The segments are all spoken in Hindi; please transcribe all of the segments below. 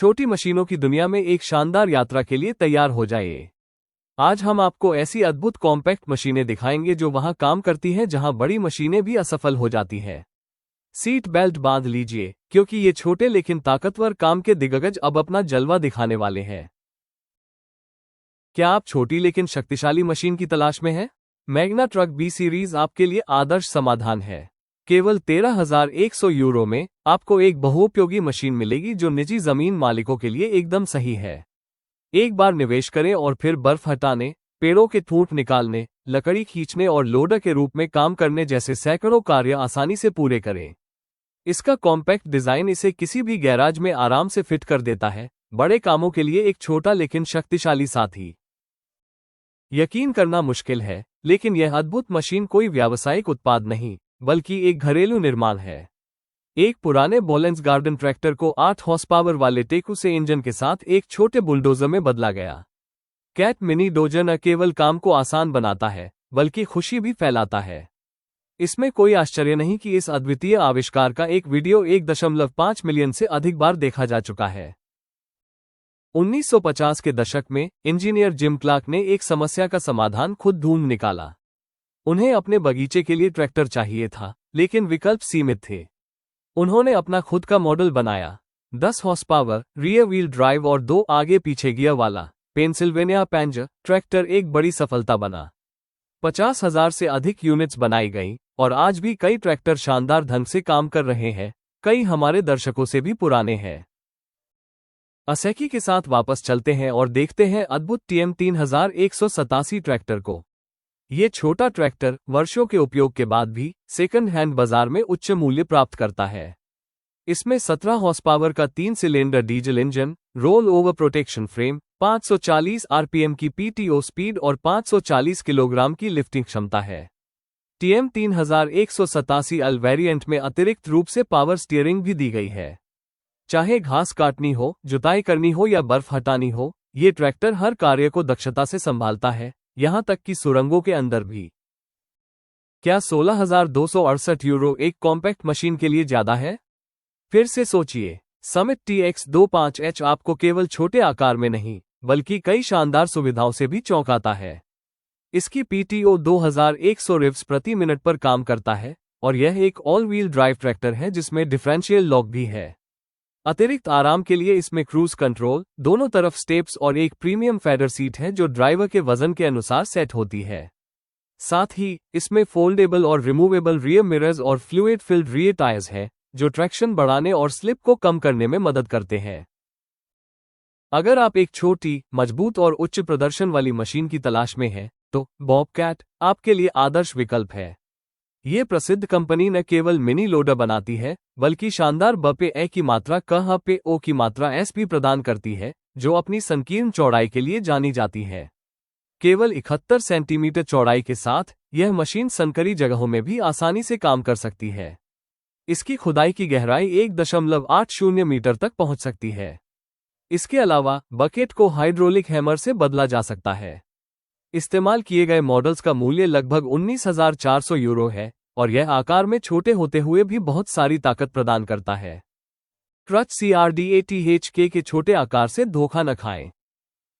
छोटी मशीनों की दुनिया में एक शानदार यात्रा के लिए तैयार हो जाइए। आज हम आपको ऐसी अद्भुत कॉम्पैक्ट मशीनें दिखाएंगे जो वहां काम करती हैं जहां बड़ी मशीनें भी असफल हो जाती हैं। सीट बेल्ट बांध लीजिए, क्योंकि ये छोटे लेकिन ताकतवर काम के दिग्गज अब अपना जलवा दिखाने वाले हैं। क्या आप छोटी लेकिन शक्तिशाली मशीन की तलाश में हैं? मैग्ना ट्रक बी सीरीज आपके लिए आदर्श समाधान है। केवल 13,100 यूरो में आपको एक बहुउपयोगी मशीन मिलेगी जो निजी जमीन मालिकों के लिए एकदम सही है। एक बार निवेश करें और फिर बर्फ हटाने, पेड़ों के ठूंठ निकालने, लकड़ी खींचने और लोडर के रूप में काम करने जैसे सैकड़ों कार्य आसानी से पूरे करें। इसका कॉम्पैक्ट डिजाइन इसे किसी भी गैराज में आराम से फिट कर देता है, बड़े कामों के लिए एक छोटा लेकिन शक्तिशाली साथी। यकीन करना मुश्किल है, लेकिन यह अद्भुत मशीन कोई व्यावसायिक उत्पाद नहीं, बल्कि एक घरेलू निर्माण है। एक पुराने बोलेंस गार्डन ट्रैक्टर को 8 हॉर्स पावर वाले टेकू से इंजन के साथ एक छोटे बुलडोजर में बदला गया। कैट मिनी डोजर न केवल काम को आसान बनाता है, बल्कि खुशी भी फैलाता है। इसमें कोई आश्चर्य नहीं कि इस अद्वितीय आविष्कार का एक वीडियो 1.5 मिलियन से अधिक बार देखा जा चुका है। 1950 के दशक में इंजीनियर जिम क्लार्क ने एक समस्या का समाधान खुद ढूंढ निकाला। उन्हें अपने बगीचे के लिए ट्रैक्टर चाहिए था, लेकिन विकल्प सीमित थे। उन्होंने अपना खुद का मॉडल बनाया, 10 horse power, rear wheel drive और 2 आगे पीछे गियर वाला पेंसिल्वेनिया पैंजर ट्रैक्टर एक बड़ी सफलता बना। 50,000 से अधिक यूनिट्स बनाई गईं और आज भी कई ट्रैक्टर शानदार ढंग से काम कर रहे हैं, कई हमारे दर्शकों से भी पुराने हैं। असेकी के साथ वापस चलते हैं और देखते हैं अद्भुत TM 3187 ट्रैक्टर को। ये छोटा ट्रैक्टर वर्षों के उपयोग के बाद भी सेकंड हैंड बाजार में उच्च मूल्य प्राप्त करता है। इसमें 17 हॉर्स पावर का 3 cylinder diesel engine, roll over protection frame, 540 RPM की पीटीओ स्पीड और 540 किलोग्राम की लिफ्टिंग क्षमता है। TM 3187 अल वेरिएंट में अतिरिक्त रूप से पावर स्टीयरिंग भी दी गई है। चाहे घास काटनी हो, जुताई करनी हो या बर्फ हटानी हो, ये ट्रैक्टर हर कार्य को दक्षता से संभालता है, यहां तक कि सुरंगों के अंदर भी। क्या 16,268 यूरो एक कॉम्पैक्ट मशीन के लिए ज्यादा है? फिर से सोचिए, समिट TX25H आपको केवल छोटे आकार में नहीं, बल्कि कई शानदार सुविधाओं से भी चौंकाता है। इसकी PTO 2100 रिव्स प्रति मिनट पर काम करता है और यह एक ऑल व्हील ड्राइव ट्रैक्टर है जिसमें डिफरेंशियल लॉक भी है। अतिरिक्त आराम के लिए इसमें क्रूज कंट्रोल, दोनों तरफ स्टेप्स और एक प्रीमियम फेडर सीट है जो ड्राइवर के वजन के अनुसार सेट होती है। साथ ही इसमें फोल्डेबल और रिमूवेबल रियर मिरर्स और फ्लूइड फिल्ड रियर टायर्स हैं, जो ट्रैक्शन बढ़ाने और स्लिप को कम करने में मदद करते हैं। अगर आप एक छोटी, मजबूत और उच्च प्रदर्शन वाली मशीन की तलाश में हैं, तो बॉबकैट आपके लिए आदर्श विकल्प है। ये प्रसिद्ध कंपनी न केवल मिनी लोडर बनाती है, बल्कि शानदार ब पे ए की मात्रा क पे ओ की मात्रा एस भी प्रदान करती है, जो अपनी संकीर्ण चौड़ाई के लिए जानी जाती है। केवल 71 सेंटीमीटर चौड़ाई के साथ यह मशीन संकरी जगहों में भी आसानी से काम कर सकती है। इसकी खुदाई की गहराई 1.80 मीटर तक पहुंच सकती है। इसके अलावा बकेट को हाइड्रोलिक हैमर से बदला जा सकता है। इस्तेमाल किए गए मॉडल्स का मूल्य लगभग 19,400 यूरो है और यह आकार में छोटे होते हुए भी बहुत सारी ताकत प्रदान करता है। ट्रच CRDATHK के छोटे आकार से धोखा न खाएं।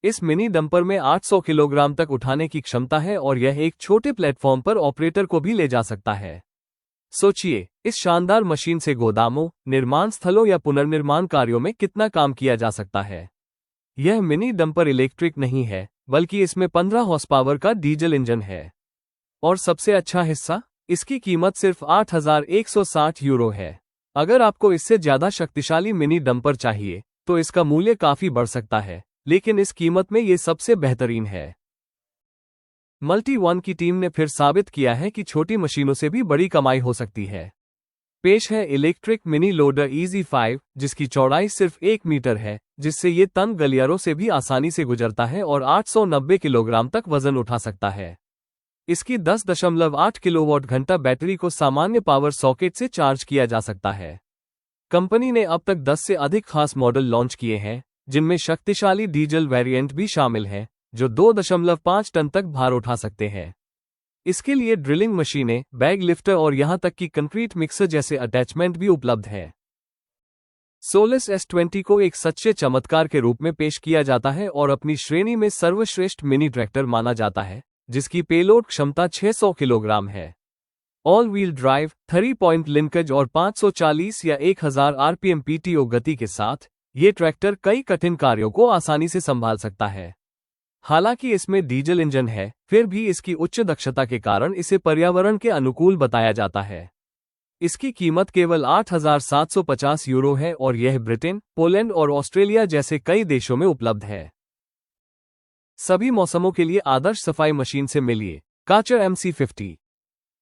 इस मिनी डंपर में 800 किलोग्राम तक उठाने की क्षमता है और यह एक छोटे प्लेटफॉर्म पर ऑपरेटर को भी ले जा सकता है। सोचिए, इस शानदार मशीन से गोदामों, निर्माण स्थलों या पुनर्निर्माण कार्यों में कितना काम किया जा सकता है। यह मिनी डंपर इलेक्ट्रिक नहीं है, बल्कि इसमें 15 हॉर्स पावर का डीजल इंजन है। और सबसे अच्छा हिस्सा, इसकी कीमत सिर्फ 8,160 यूरो है। अगर आपको इससे ज्यादा शक्तिशाली मिनी डंपर चाहिए, तो इसका मूल्य काफी बढ़ सकता है, लेकिन इस कीमत में ये सबसे बेहतरीन है। मल्टी वन की टीम ने फिर साबित किया है कि छोटी मशीनों से भी बड़ी कमाई हो सकती है। पेश है इलेक्ट्रिक मिनी लोडर EZ5, जिसकी चौड़ाई सिर्फ 1 मीटर है, जिससे ये तंग गलियारों से भी आसानी से गुजरता है और 890 किलोग्राम तक वजन उठा सकता है। इसकी 10.8 किलोवाट घंटा बैटरी को सामान्य पावर सॉकेट से चार्ज किया जा सकता है। कंपनी ने अब तक 10 से अधिक खास मॉडल लॉन्च किए हैं, जिनमें शक्तिशाली डीजल वेरिएंट भी शामिल हैं, जो 2.5 टन तक भार उठा सकते हैं। इसके लिए ड्रिलिंग मशीनें, बैग लिफ्टर और यहां तक कि कंक्रीट मिक्सर जैसे अटैचमेंट भी उपलब्ध हैं। सोलिस S20 को एक सच्चे चमत्कार के रूप में पेश किया जाता है और अपनी श्रेणी में सर्वश्रेष्ठ मिनी ट्रैक्टर माना जाता है, जिसकी पेलोड क्षमता 600 किलोग्राम है। All wheel drive, 3 point linkage और 540 या 1000 आरपीएम पीटीओ गति के साथ ये ट्रैक्टर कई कठिन कार्यों को आसानी से संभाल सकता है। हालांकि इसमें डीजल इंजन है, फिर भी इसकी उच्च दक्षता के कारण इसे पर्यावरण के अनुकूल बताया जाता है। इसकी कीमत केवल 8,750 यूरो है और यह ब्रिटेन, पोलैंड और ऑस्ट्रेलिया जैसे कई देशों में उपलब्ध है। सभी मौसमों के लिए आदर्श सफाई मशीन से मिलिए कार्चर MC50।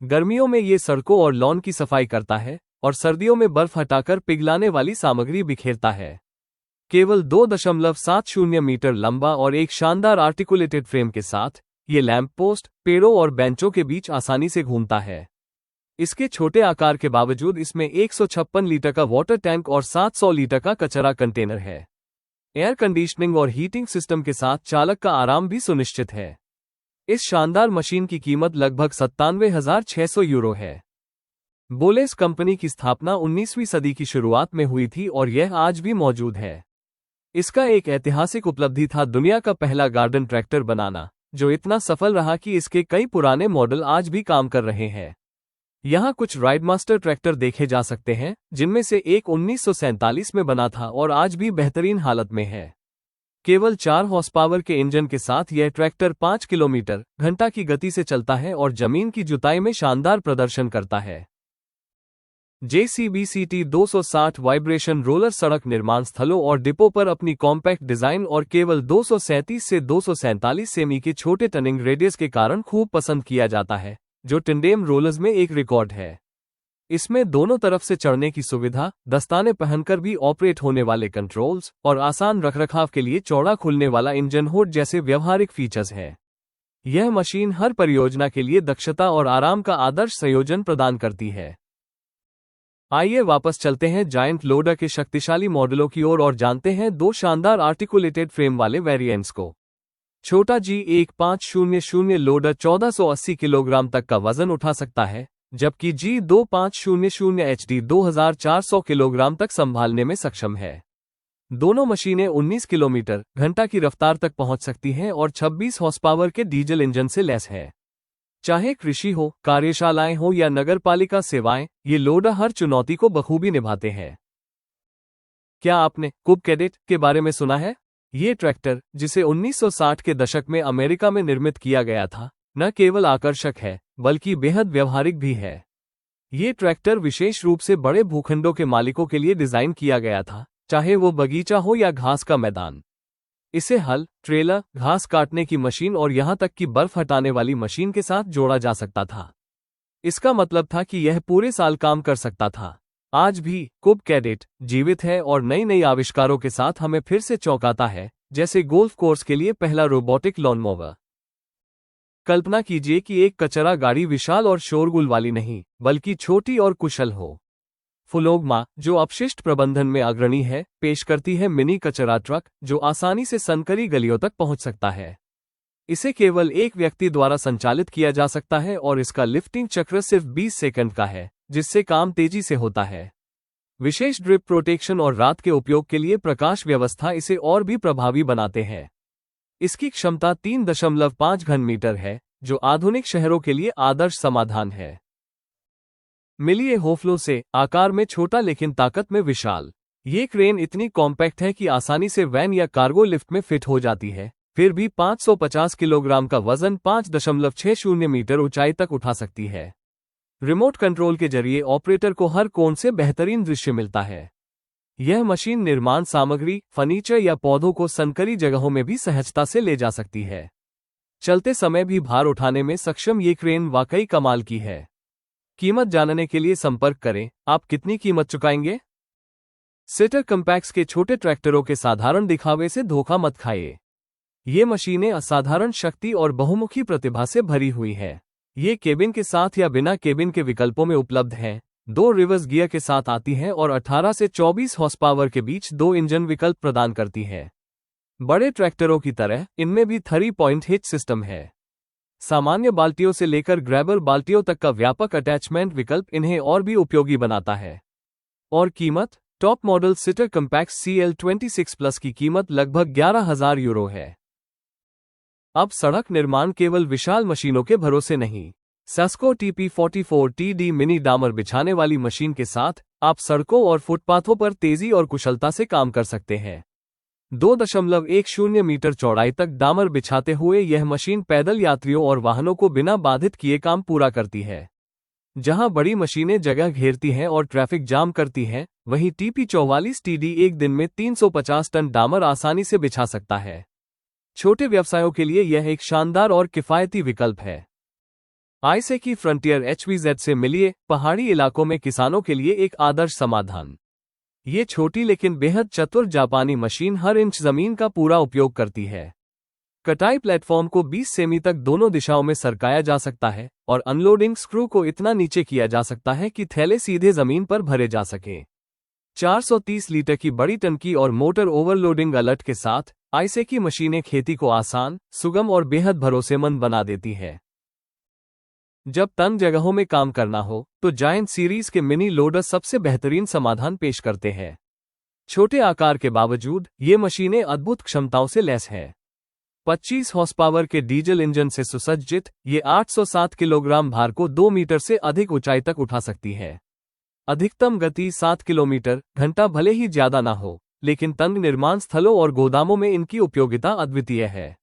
गर्मियों में ये सड़कों और लॉन की सफाई करता है और सर्दियों में बर्फ हटाकर पिघलाने वाली सामग्री बिखेरता है। केवल 2.70 मीटर लंबा और एक शानदार आर्टिकुलेटेड फ्रेम के साथ ये लैंप पोस्ट, पेड़ों और बेंचों के बीच आसानी से घूमता है। इसके छोटे आकार के बावजूद इसमें 156 लीटर का वाटर टैंक और 700 लीटर का कचरा कंटेनर है। एयर कंडीशनिंग और हीटिंग सिस्टम के साथ चालक का आराम भी सुनिश्चित है। इस शानदार मशीन की कीमत लगभग 97,600 यूरो है। बोलेस कंपनी की स्थापना 19वीं सदी की शुरुआत में हुई थी और यह आज भी मौजूद है। इसका एक ऐतिहासिक उपलब्धि था दुनिया का पहला गार्डन ट्रैक्टर बनाना, जो इतना सफल रहा कि इसके कई पुराने मॉडल आज भी काम कर रहे हैं। यहाँ कुछ राइडमास्टर ट्रैक्टर देखे जा सकते हैं, जिनमें से एक 1947 में बना था और आज भी बेहतरीन हालत में है। केवल 4 हॉर्स पावर के इंजन के साथ यह ट्रैक्टर 5 किलोमीटर घंटा की गति से चलता है और जमीन की जुताई में शानदार प्रदर्शन करता है। JCB CT 260 वाइब्रेशन रोलर सड़क निर्माण स्थलों और डिपो पर अपनी कॉम्पैक्ट डिजाइन और केवल 237 से 247 सेमी के छोटे टर्निंग रेडियस के कारण खूब पसंद किया जाता है, जो टेंडेम रोलर्स में एक रिकॉर्ड है। इसमें दोनों तरफ से चढ़ने की सुविधा, दस्ताने पहनकर भी ऑपरेट होने वाले कंट्रोल्स और आसान रखरखाव के लिए चौड़ा खुलने वाला इंजन हुड जैसे व्यवहारिक फीचर्स हैं। यह मशीन हर परियोजना के लिए दक्षता और आराम का आदर्श संयोजन प्रदान करती है। आइए वापस चलते हैं जायंट लोडर के शक्तिशाली मॉडलों की ओर और जानते हैं 2 शानदार आर्टिकुलेटेड फ्रेम वाले वेरिएंट्स को। छोटा G1500 लोडर 1480 किलोग्राम तक का वजन उठा सकता है, जबकि G2500 HD 2400 किलोग्राम तक संभालने में सक्षम है। दोनों मशीनें 19 किलोमीटर घंटा की रफ्तार तक पहुंच सकती हैं और 26 हॉर्स पावर के डीजल इंजन से लैस है। चाहे कृषि हो, कार्यशालाएं हो या नगरपालिका सेवाएं, ये लोडर हर चुनौती को बखूबी निभाते हैं। क्या आपने कूप कैडेट के बारे में सुना है? ये ट्रैक्टर, जिसे 1960 के दशक में अमेरिका में निर्मित किया गया था, न केवल आकर्षक है बल्कि बेहद व्यवहारिक भी है। ये ट्रैक्टर विशेष रूप से बड़े भूखंडों के मालिकों के लिए डिजाइन किया गया था, चाहे वो बगीचा हो या घास का मैदान। इसे हल, ट्रेलर, घास काटने की मशीन और यहां तक कि बर्फ हटाने वाली मशीन के साथ जोड़ा जा सकता था। इसका मतलब था कि यह पूरे साल काम कर सकता था। आज भी कूप कैडेट जीवित है और नई नई आविष्कारों के साथ हमें फिर से चौंकाता है, जैसे गोल्फ कोर्स के लिए पहला रोबोटिक लॉन मोवर। कल्पना कीजिए कि एक कचरा गाड़ी विशाल और शोरगुल वाली नहीं, बल्कि छोटी और कुशल हो। फुलोगमा, जो अपशिष्ट प्रबंधन में अग्रणी है, पेश करती है मिनी कचरा ट्रक, जो आसानी से संकरी गलियों तक पहुंच सकता है। इसे केवल एक व्यक्ति द्वारा संचालित किया जा सकता है और इसका लिफ्टिंग चक्र सिर्फ 20 सेकंड का है, जिससे काम तेजी से होता है। विशेष ड्रिप प्रोटेक्शन और रात के उपयोग के लिए प्रकाश व्यवस्था इसे और भी प्रभावी बनाते हैं। इसकी क्षमता 3.5 घन मीटर है, जो आधुनिक शहरों के लिए आदर्श समाधान है। मिलिए होफ्लो से, आकार में छोटा लेकिन ताकत में विशाल। ये क्रेन इतनी कॉम्पैक्ट है कि आसानी से वैन या कार्गो लिफ्ट में फिट हो जाती है, फिर भी 550 किलोग्राम का वजन 5.60 मीटर ऊंचाई तक उठा सकती है। रिमोट कंट्रोल के जरिए ऑपरेटर को हर कोण से बेहतरीन दृश्य मिलता है। यह मशीन निर्माण सामग्री, फर्नीचर या पौधों को संकरी जगहों में भी सहजता से ले जा सकती है। चलते समय भी भार उठाने में सक्षम ये क्रेन वाकई कमाल की है। कीमत जानने के लिए संपर्क करें। आप कितनी कीमत चुकाएंगे? सिटर कम्पैक्स के छोटे ट्रैक्टरों के साधारण दिखावे से धोखा मत खाइए। ये मशीनें असाधारण शक्ति और बहुमुखी प्रतिभा से भरी हुई हैं। ये केबिन के साथ या बिना केबिन के विकल्पों में उपलब्ध हैं, 2 रिवर्स गियर के साथ आती हैं और 18 से 24 हॉर्स पावर के बीच 2 इंजन विकल्प प्रदान करती हैं। बड़े ट्रैक्टरों की तरह इनमें भी 3 पॉइंट हिच सिस्टम है। सामान्य बाल्टियों से लेकर ग्रैबर बाल्टियों तक का व्यापक अटैचमेंट विकल्प इन्हें और भी उपयोगी बनाता है। और कीमत? टॉप मॉडल सिटर कम्पैक्ट CL26 प्लस की कीमत लगभग 11,000 यूरो है। अब सड़क निर्माण केवल विशाल मशीनों के भरोसे नहीं। सस्को TP44TD मिनी डामर बिछाने वाली मशीन के साथ आप सड़कों और फुटपाथों पर तेजी और कुशलता से काम कर सकते हैं। 2.10 मीटर चौड़ाई तक डामर बिछाते हुए यह मशीन पैदल यात्रियों और वाहनों को बिना बाधित किए काम पूरा करती है। जहां बड़ी मशीनें जगह घेरती हैं और ट्रैफिक जाम करती हैं, वहीं TP44TD एक दिन में 350 टन डामर आसानी से बिछा सकता है। छोटे व्यवसायों के लिए यह एक शानदार और किफायती विकल्प है। आइसेकी फ्रंटियर HVZ से मिलिए, पहाड़ी इलाकों में किसानों के लिए एक आदर्श समाधान। ये छोटी लेकिन बेहद चतुर जापानी मशीन हर इंच जमीन का पूरा उपयोग करती है। कटाई प्लेटफॉर्म को 20 सेमी तक दोनों दिशाओं में सरकाया जा सकता है और अनलोडिंग स्क्रू को इतना नीचे किया जा सकता है कि थैले सीधे जमीन पर भरे जा सकें। 430 लीटर की बड़ी टंकी और मोटर ओवरलोडिंग अलर्ट के साथ आइसेकी मशीनें खेती को आसान, सुगम और बेहद भरोसेमंद बना देती है। जब तंग जगहों में काम करना हो तो जायंट सीरीज के मिनी लोडर सबसे बेहतरीन समाधान पेश करते हैं। छोटे आकार के बावजूद ये मशीनें अद्भुत क्षमताओं से लैस हैं। 25 हॉर्स पावर के डीजल इंजन से सुसज्जित ये 807 किलोग्राम भार को 2 मीटर से अधिक ऊंचाई तक उठा सकती है। अधिकतम गति 7 किलोमीटर घंटा भले ही ज्यादा ना हो, लेकिन तंग निर्माण स्थलों और गोदामों में इनकी उपयोगिता अद्वितीय है।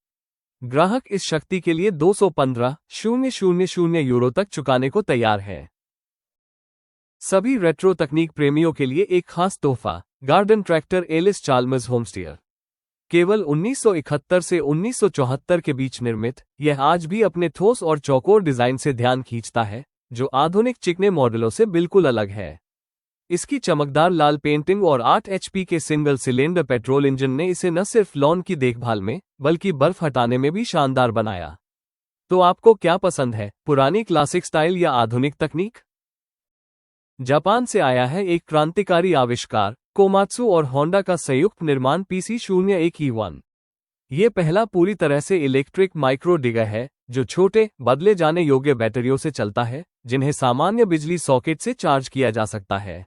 ग्राहक इस शक्ति के लिए 215,000 यूरो तक चुकाने को तैयार है। सभी रेट्रो तकनीक प्रेमियों के लिए एक खास तोहफा, गार्डन ट्रैक्टर एलिस चाल्मर्स होमस्टीयर। केवल 1971 से 1974 के बीच निर्मित, यह आज भी अपने ठोस और चौकोर डिजाइन से ध्यान खींचता है, जो आधुनिक चिकने मॉडलों से बिल्कुल अलग है। इसकी चमकदार लाल पेंटिंग और 8 HP के सिंगल सिलेंडर पेट्रोल इंजन ने इसे न सिर्फ लॉन की देखभाल में, बल्कि बर्फ हटाने में भी शानदार बनाया। तो आपको क्या पसंद है, पुरानी क्लासिक स्टाइल या आधुनिक तकनीक? जापान से आया है एक क्रांतिकारी आविष्कार, कोमात्सु और होंडा का संयुक्त निर्माण PC01E1। ये पहला पूरी तरह से इलेक्ट्रिक माइक्रो डिगर है, जो छोटे, बदले जाने योग्य बैटरियों से चलता है, जिन्हें सामान्य बिजली सॉकेट से चार्ज किया जा सकता है।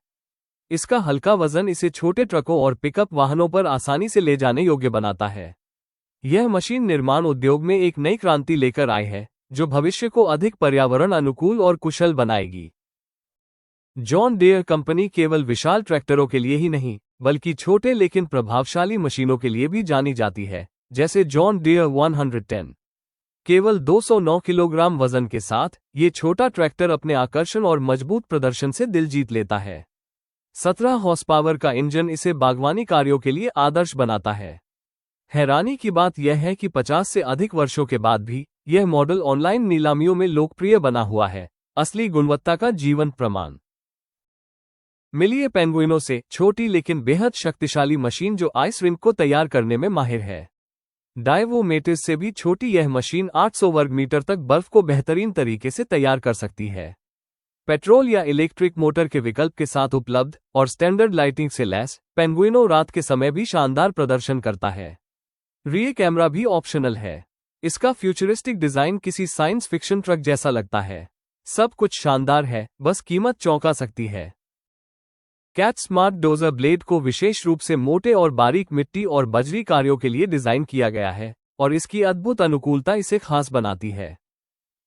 इसका हल्का वजन इसे छोटे ट्रकों और पिकअप वाहनों पर आसानी से ले जाने योग्य बनाता है। यह मशीन निर्माण उद्योग में एक नई क्रांति लेकर आई है, जो भविष्य को अधिक पर्यावरण अनुकूल और कुशल बनाएगी। जॉन डियर कंपनी केवल विशाल ट्रैक्टरों के लिए ही नहीं, बल्कि छोटे लेकिन प्रभावशाली मशीनों के लिए भी जानी जाती है, जैसे जॉन डियर 110। केवल 209 किलोग्राम वजन के साथ ये छोटा ट्रैक्टर अपने आकर्षण और मजबूत प्रदर्शन से दिल जीत लेता है। 17 हॉर्स पावर का इंजन इसे बागवानी कार्यों के लिए आदर्श बनाता है। हैरानी की बात यह है कि 50 से अधिक वर्षों के बाद भी यह मॉडल ऑनलाइन नीलामियों में लोकप्रिय बना हुआ है, असली गुणवत्ता का जीवंत प्रमाण। मिलिए पेंगुइनों से, छोटी लेकिन बेहद शक्तिशाली मशीन जो आइस रिंक को तैयार करने में माहिर है। डाइवो मेटिस से भी छोटी यह मशीन 800 वर्ग मीटर तक बर्फ को बेहतरीन तरीके से तैयार कर सकती है। पेट्रोल या इलेक्ट्रिक मोटर के विकल्प के साथ उपलब्ध और स्टैंडर्ड लाइटिंग से लैस, पेंगुइनो रात के समय भी शानदार प्रदर्शन करता है। रियर कैमरा भी ऑप्शनल है। इसका फ्यूचरिस्टिक डिजाइन किसी साइंस फिक्शन ट्रक जैसा लगता है। सब कुछ शानदार है, बस कीमत चौंका सकती है। कैट स्मार्ट डोजर ब्लेड को विशेष रूप से मोटे और बारीक मिट्टी और बजरी कार्यों के लिए डिजाइन किया गया है, और इसकी अद्भुत अनुकूलता इसे खास बनाती है।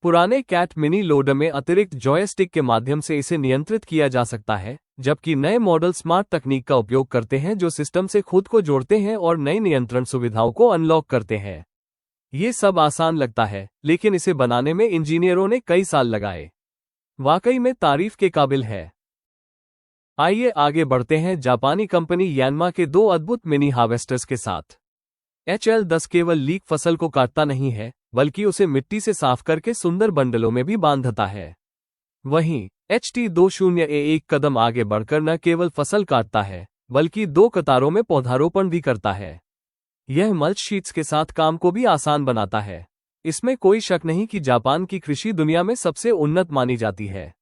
पुराने कैट मिनी लोडर में अतिरिक्त जॉयस्टिक के माध्यम से इसे नियंत्रित किया जा सकता है, जबकि नए मॉडल स्मार्ट तकनीक का उपयोग करते हैं जो सिस्टम से खुद को जोड़ते हैं और नई नियंत्रण सुविधाओं को अनलॉक करते हैं। ये सब आसान लगता है, लेकिन इसे बनाने में इंजीनियरों ने कई साल लगाए। वाकई में तारीफ के काबिल है। आइए आगे बढ़ते हैं जापानी कंपनी यानमा के दो अद्भुत मिनी हार्वेस्टर्स के साथ। HL10 केवल लीक फसल को काटता नहीं है, बल्कि उसे मिट्टी से साफ करके सुंदर बंडलों में भी बांधता है। वहीं HT20 एक कदम आगे बढ़कर न केवल फसल काटता है, बल्कि 2 कतारों में पौधारोपण भी करता है। यह मल्च शीट्स के साथ काम को भी आसान बनाता है। इसमें कोई शक नहीं कि जापान की कृषि दुनिया में सबसे उन्नत मानी जाती है।